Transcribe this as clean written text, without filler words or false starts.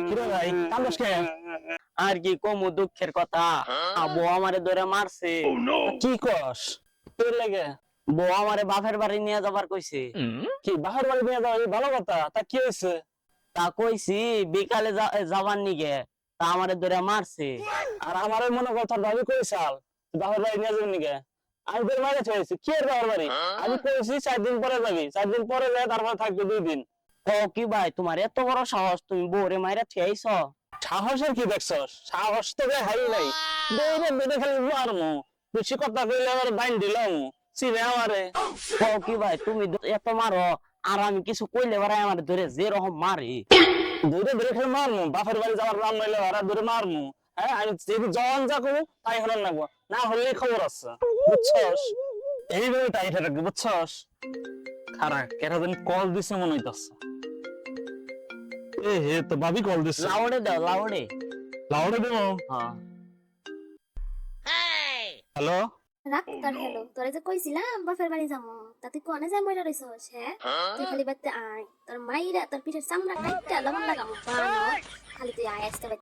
কিরে ভাই কান্দস কে? আর কি কমু দুঃখের কথা, বউ আমারে ধরে মারছে। কি কস? তোর লাগে বউ আমারে বাপের বাড়ি নিয়ে যাবার কইছে। কি বাহার বাড়ি নিয়ে যাওয়া এই ভালো কথা? তা কি হয়েছে? তা কইছি বিকালে যাবার নিগে, তা আমারে ধরে মারছে। আর আমার মনে কথা ভাবি কইছাল বাহার বাড়ি নিয়ে যাবেন নিকে, আমি তোর মাইরে থইছি কি এর বাহার বাড়ি? আমি কইছি 4 দিন পরে যাবি, 4 দিন পরে যায় তারপর থাকবি 2 দিন। ও কি ভাই, তোমার এত বড় সাহস, তুমি বউরে মাইরা ঠিয়াইছ? সাহসের কি দেখছস? সাহস তো হাই নাই, দৌড়ে বেঁধে খালি মারমু, বেশি কথা কইলে আবার বাইন দিলাম চিনে আমারে। ও কি ভাই, তুমি এত মারো, আর আমি কিছু কইলে বারাই আমার ধরে যে রকম মারি। দৌড়ে বেঁধে খালি মারমু, বাপের বাড়ি যাওয়ার নাম নাইলে ওরা ধরে মারমু। হ্যাঁ আমি যদি জন যা করবো তাই হলো নাগবো, না হলেই খবর আছে বুঝছস? এইভাবে টাইট রাখবো বুঝছস? খারাপ কেটা দিন কল দিছে মনে হইতাছে। এ হে তো ভাবি কল দিছে, লাউডে দাও, লাউডে। লাউডে দেবো। হ্যাঁ। হ্যালো রাখ তোর হ্যালো, তোরে যে কইছিলাম বাপের বাড়ি যাবো, তা তুই কোনে যা মইরা রইছস? হ্যাঁ, তুই খালি বাইতে আয়, তোর মাইরা তোর পিঠের চামড়া কাইটা লবণ লাগামু বানো, খালি তুই আয় আসতে